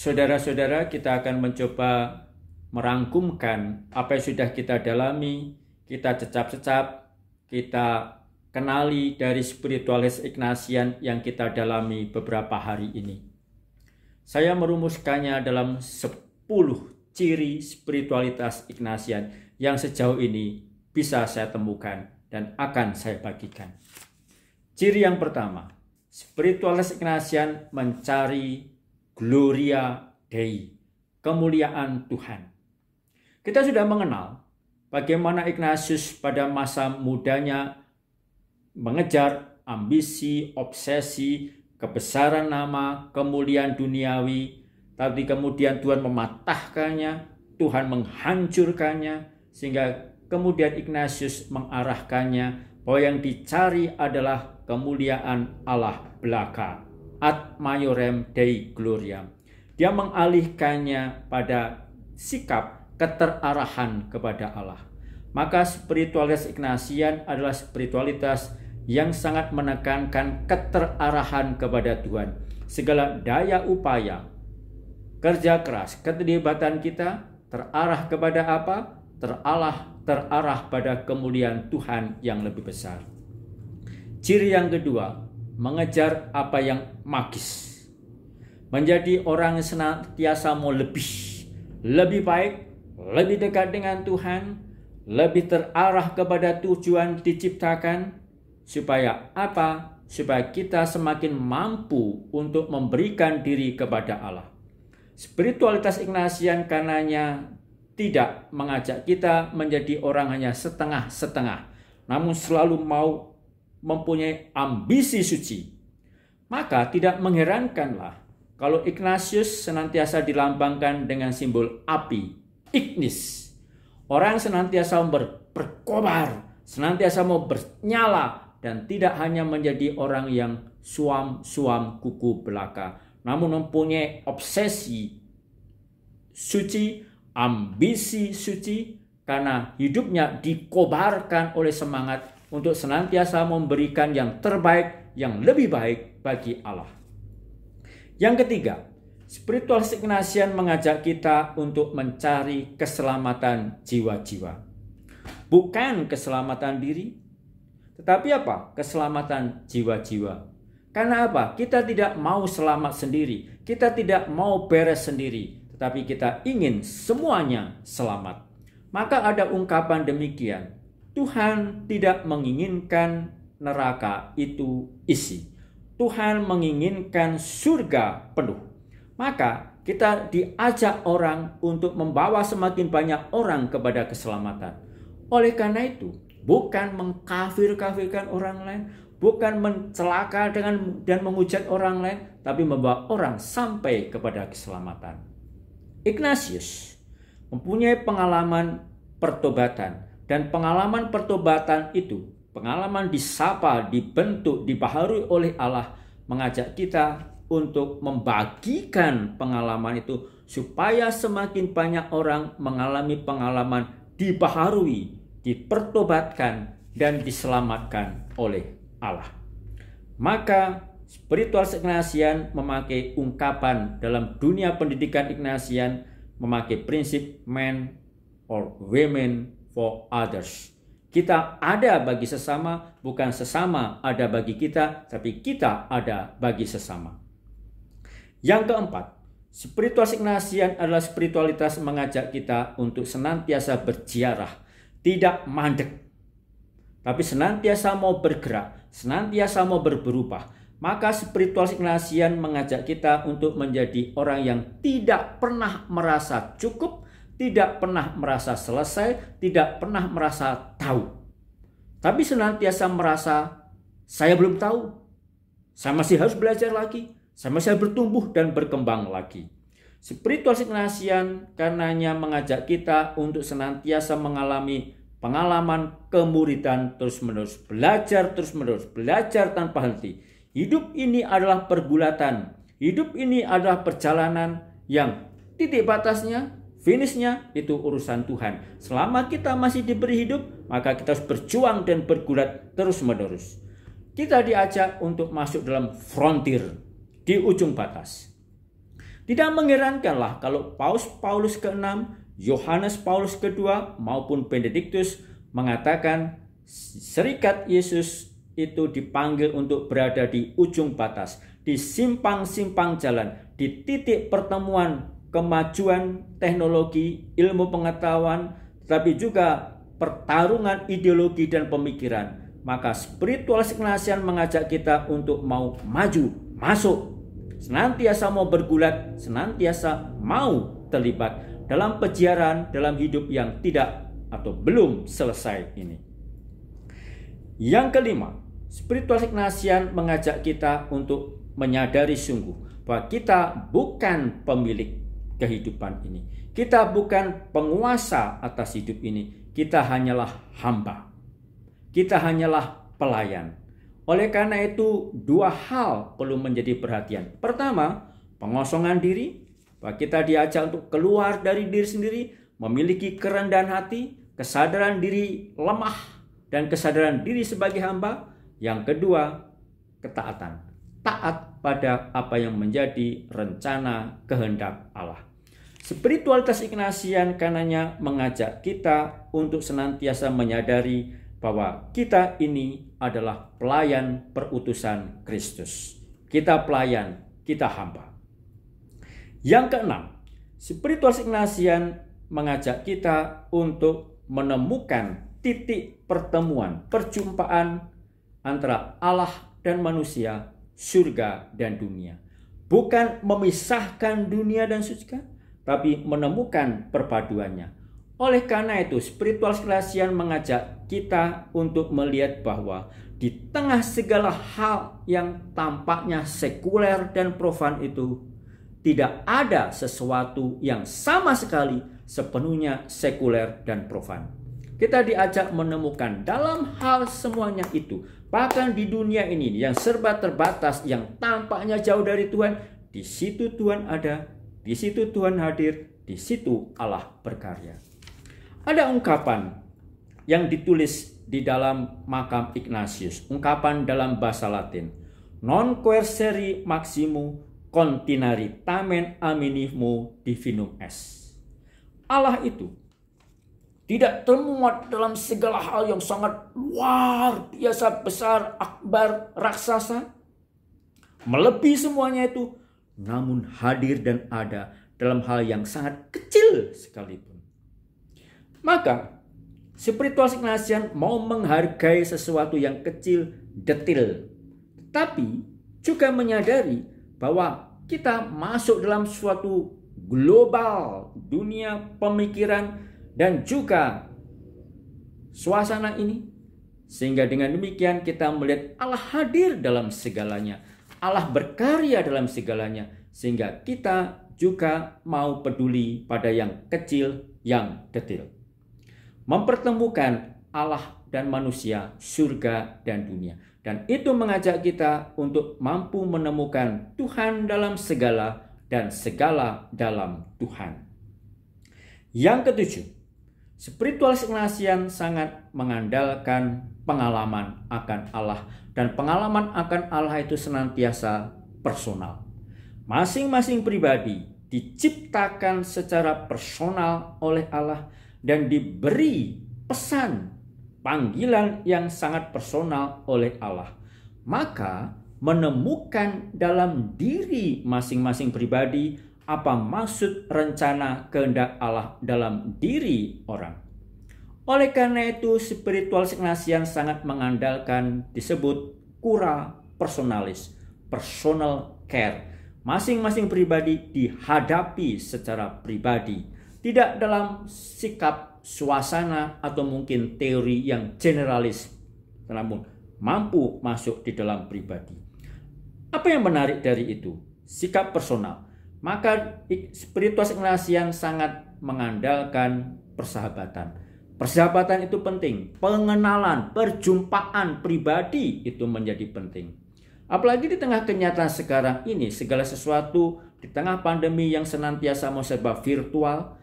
Saudara-saudara, kita akan mencoba merangkumkan apa yang sudah kita dalami, kita cecap-cecap, kita kenali dari spiritualis Ignatian yang kita dalami beberapa hari ini. Saya merumuskannya dalam 10 ciri spiritualitas Ignatian yang sejauh ini bisa saya temukan dan akan saya bagikan. Ciri yang pertama, spiritualis Ignatian mencari Gloria Dei, kemuliaan Tuhan. Kita sudah mengenal bagaimana Ignatius pada masa mudanya mengejar ambisi, obsesi, kebesaran nama, kemuliaan duniawi, tapi kemudian Tuhan mematahkannya, Tuhan menghancurkannya, sehingga kemudian Ignatius mengarahkannya bahwa yang dicari adalah kemuliaan Allah belaka, ad maiorem Dei gloriam. Dia mengalihkannya pada sikap keterarahan kepada Allah. Maka spiritualitas Ignatian adalah spiritualitas yang sangat menekankan keterarahan kepada Tuhan. Segala daya upaya, kerja keras, keterlibatan kita terarah kepada apa? Terarah pada kemuliaan Tuhan yang lebih besar. Ciri yang kedua, mengejar apa yang magis. Menjadi orang yang senantiasa mau lebih baik, lebih dekat dengan Tuhan, lebih terarah kepada tujuan diciptakan. Supaya apa? Supaya kita semakin mampu untuk memberikan diri kepada Allah. Spiritualitas Ignatian karenanya tidak mengajak kita menjadi orang hanya setengah-setengah, namun selalu mau mempunyai ambisi suci. Maka tidak mengherankanlah kalau Ignatius senantiasa dilambangkan dengan simbol api, ignis. Orang senantiasa berkobar, senantiasa mau bernyala, dan tidak hanya menjadi orang yang suam kuku belaka, namun mempunyai obsesi suci, ambisi suci, karena hidupnya dikobarkan oleh semangat untuk senantiasa memberikan yang terbaik, yang lebih baik bagi Allah. Yang ketiga, spiritualis Ignatian mengajak kita untuk mencari keselamatan jiwa-jiwa. Bukan keselamatan diri, tetapi apa? Keselamatan jiwa-jiwa. Karena apa? Kita tidak mau selamat sendiri. Kita tidak mau beres sendiri. Tetapi kita ingin semuanya selamat. Maka ada ungkapan demikian. Tuhan tidak menginginkan neraka itu isi. Tuhan menginginkan surga penuh. Maka kita diajak orang untuk membawa semakin banyak orang kepada keselamatan. Oleh karena itu, bukan mengkafir-kafirkan orang lain, bukan mencelaka dan menghujat orang lain, tapi membawa orang sampai kepada keselamatan. Ignatius mempunyai pengalaman pertobatan, dan pengalaman pertobatan itu, pengalaman disapa, dibentuk, dibaharui oleh Allah, mengajak kita untuk membagikan pengalaman itu supaya semakin banyak orang mengalami pengalaman dibaharui, dipertobatkan, dan diselamatkan oleh Allah. Maka spiritualis Ignatian memakai ungkapan dalam dunia pendidikan Ignatian, memakai prinsip men or women for others. Kita ada bagi sesama, bukan sesama ada bagi kita, tapi kita ada bagi sesama. Yang keempat, spiritualis Ignatian adalah spiritualitas mengajak kita untuk senantiasa berziarah, tidak mandek, tapi senantiasa mau bergerak, senantiasa mau berubah. Maka spiritualis Ignatian mengajak kita untuk menjadi orang yang tidak pernah merasa cukup, tidak pernah merasa selesai, tidak pernah merasa tahu. Tapi senantiasa merasa, saya belum tahu, saya masih harus belajar lagi, saya masih harus bertumbuh dan berkembang lagi. Spiritualis Ignatian karenanya mengajak kita untuk senantiasa mengalami pengalaman kemuridan terus-menerus, belajar terus-menerus, belajar tanpa henti. Hidup ini adalah pergulatan, hidup ini adalah perjalanan yang titik batasnya, finishnya itu urusan Tuhan. Selama kita masih diberi hidup, maka kita harus berjuang dan bergulat terus-menerus. Kita diajak untuk masuk dalam frontier, di ujung batas. Tidak mengherankanlah kalau Paulus ke-6, Yohanes Paulus ke-2 maupun Benediktus mengatakan serikat Yesus itu dipanggil untuk berada di ujung batas, di simpang-simpang jalan, di titik pertemuan kemajuan teknologi, ilmu pengetahuan, tapi juga pertarungan ideologi dan pemikiran. Maka spiritualis Ignatian mengajak kita untuk mau maju, masuk, senantiasa mau bergulat, senantiasa mau terlibat dalam peziaran, dalam hidup yang tidak atau belum selesai ini. Yang kelima, spiritualis Ignatian mengajak kita untuk menyadari sungguh bahwa kita bukan pemilik kehidupan ini. Kita bukan penguasa atas hidup ini. Kita hanyalah hamba. Kita hanyalah pelayan. Oleh karena itu, dua hal perlu menjadi perhatian. Pertama, pengosongan diri. Bahwa kita diajak untuk keluar dari diri sendiri, memiliki kerendahan hati, kesadaran diri lemah, dan kesadaran diri sebagai hamba. Yang kedua, ketaatan. Taat pada apa yang menjadi rencana kehendak Allah. Spiritualitas Ignatian karenanya mengajak kita untuk senantiasa menyadari bahwa kita ini adalah pelayan perutusan Kristus. Kita pelayan, kita hamba. Yang keenam, spiritualis Ignatian mengajak kita untuk menemukan titik pertemuan, perjumpaan antara Allah dan manusia, surga dan dunia. Bukan memisahkan dunia dan surga, tapi menemukan perpaduannya. Oleh karena itu, spiritualis Ignatian mengajak kita untuk melihat bahwa di tengah segala hal yang tampaknya sekuler dan profan itu, tidak ada sesuatu yang sama sekali sepenuhnya sekuler dan profan. Kita diajak menemukan dalam hal semuanya itu, bahkan di dunia ini yang serba terbatas, yang tampaknya jauh dari Tuhan, di situ Tuhan ada, di situ Tuhan hadir, di situ Allah berkarya. Ada ungkapan yang ditulis di dalam makam Ignatius, ungkapan dalam bahasa Latin, non coercere maximu continari tamen aminismo divinum est. Allah itu tidak termuat dalam segala hal yang sangat luar biasa besar, akbar, raksasa, melebihi semuanya itu, namun hadir dan ada dalam hal yang sangat kecil sekalipun. Maka spiritualis Ignatian mau menghargai sesuatu yang kecil, detil, tapi juga menyadari bahwa kita masuk dalam suatu global dunia pemikiran dan juga suasana ini, sehingga dengan demikian kita melihat Allah hadir dalam segalanya, Allah berkarya dalam segalanya, sehingga kita juga mau peduli pada yang kecil, yang detil. Mempertemukan Allah dan manusia, surga dan dunia. Dan itu mengajak kita untuk mampu menemukan Tuhan dalam segala dan segala dalam Tuhan. Yang ketujuh, spiritualis Ignatian sangat mengandalkan pengalaman akan Allah. Dan pengalaman akan Allah itu senantiasa personal. Masing-masing pribadi diciptakan secara personal oleh Allah dan diberi pesan, panggilan yang sangat personal oleh Allah. Maka menemukan dalam diri masing-masing pribadi apa maksud rencana kehendak Allah dalam diri orang. Oleh karena itu, spiritualis Ignatian sangat mengandalkan disebut cura personalis, personal care. Masing-masing pribadi dihadapi secara pribadi, tidak dalam sikap suasana atau mungkin teori yang generalis, namun mampu masuk di dalam pribadi. Apa yang menarik dari itu? Sikap personal. Maka spiritualis Ignatian sangat mengandalkan persahabatan. Persahabatan itu penting. Pengenalan, perjumpaan pribadi itu menjadi penting. Apalagi di tengah kenyataan sekarang ini, segala sesuatu di tengah pandemi yang senantiasa mau serba virtual,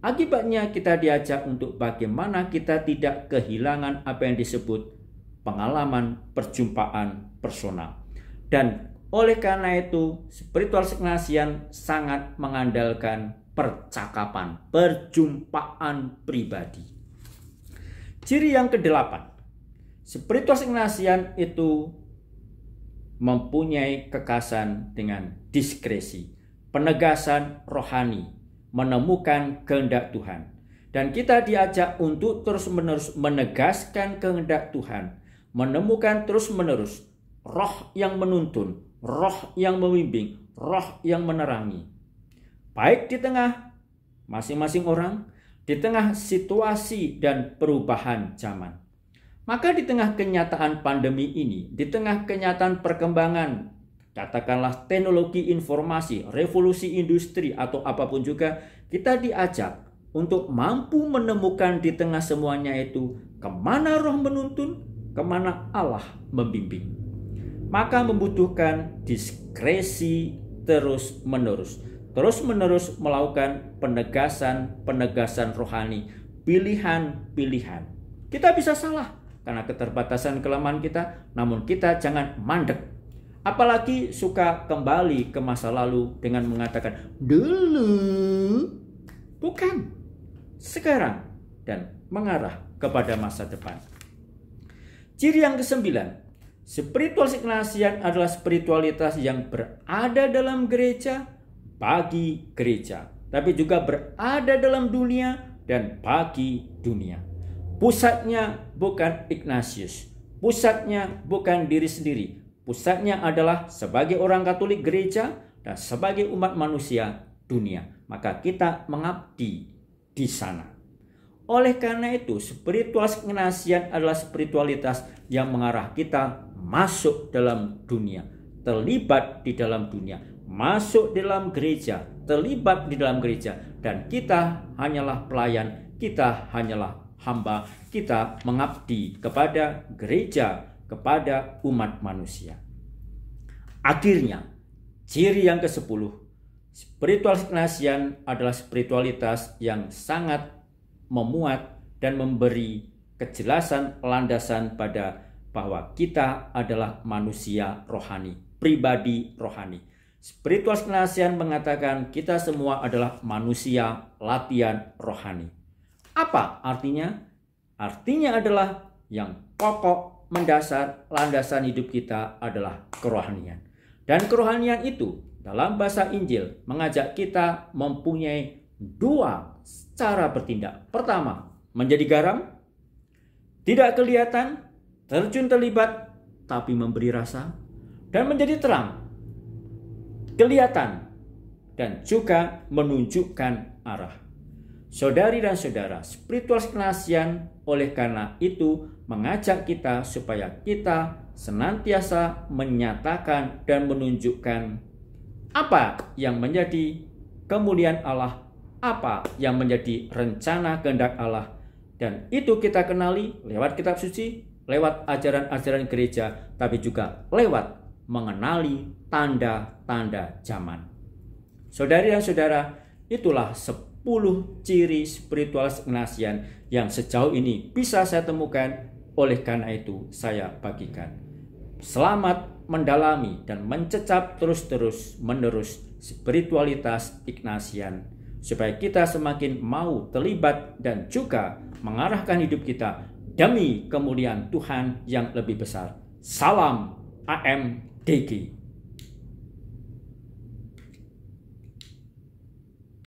akibatnya kita diajak untuk bagaimana kita tidak kehilangan apa yang disebut pengalaman perjumpaan personal. Dan Oleh karena itu, spiritual Ignatian sangat mengandalkan percakapan, perjumpaan pribadi. Ciri yang ke-8, spiritual Ignatian itu mempunyai kekasan dengan diskresi, penegasan rohani, menemukan kehendak Tuhan. Dan kita diajak untuk terus-menerus menegaskan kehendak Tuhan, menemukan terus-menerus roh yang menuntun, roh yang membimbing, roh yang menerangi. Baik di tengah masing-masing orang, di tengah situasi dan perubahan zaman. Maka di tengah kenyataan pandemi ini, di tengah kenyataan perkembangan, katakanlah teknologi informasi, revolusi industri atau apapun juga, kita diajak untuk mampu menemukan di tengah semuanya itu kemana roh menuntun, kemana Allah membimbing. Maka membutuhkan diskresi terus-menerus melakukan penegasan rohani, pilihan-pilihan. Kita bisa salah karena keterbatasan kelemahan kita, namun kita jangan mandek. Apalagi suka kembali ke masa lalu dengan mengatakan dulu, bukan, sekarang, dan mengarah kepada masa depan. Ciri yang ke-9, spiritual Ignatian adalah spiritualitas yang berada dalam gereja, bagi gereja, tapi juga berada dalam dunia dan bagi dunia. Pusatnya bukan Ignatius, pusatnya bukan diri sendiri, pusatnya adalah sebagai orang Katolik gereja dan sebagai umat manusia dunia. Maka kita mengabdi di sana. Oleh karena itu, spiritual Ignatian adalah spiritualitas yang mengarah kita masuk dalam dunia, terlibat di dalam dunia, masuk dalam gereja, terlibat di dalam gereja, dan kita hanyalah pelayan, kita hanyalah hamba, kita mengabdi kepada gereja, kepada umat manusia. Akhirnya, ciri yang ke-10, spiritual Ignatian adalah spiritualitas yang sangat memuat dan memberi kejelasan landasan pada bahwa kita adalah manusia rohani, pribadi rohani. Spiritual Ignatian mengatakan kita semua adalah manusia latihan rohani. Apa artinya? Artinya adalah yang pokok, mendasar, landasan hidup kita adalah kerohanian. Dan kerohanian itu dalam bahasa Injil mengajak kita mempunyai 2 cara bertindak. Pertama, menjadi garam, tidak kelihatan, terjun terlibat, tapi memberi rasa. Dan menjadi terang, kelihatan, dan juga menunjukkan arah. Saudari dan saudara, spiritual Ignatian oleh karena itu mengajak kita supaya kita senantiasa menyatakan dan menunjukkan apa yang menjadi kemuliaan Allah, apa yang menjadi rencana kehendak Allah. Dan itu kita kenali lewat kitab suci, lewat ajaran-ajaran gereja, tapi juga lewat mengenali tanda-tanda zaman. Saudari dan saudara, itulah 10 ciri spiritual Ignatian yang sejauh ini bisa saya temukan, oleh karena itu saya bagikan. Selamat mendalami dan mencecap terus menerus spiritualitas Ignatian, supaya kita semakin mau terlibat dan juga mengarahkan hidup kita demi kemuliaan Tuhan yang lebih besar. Salam AMDG.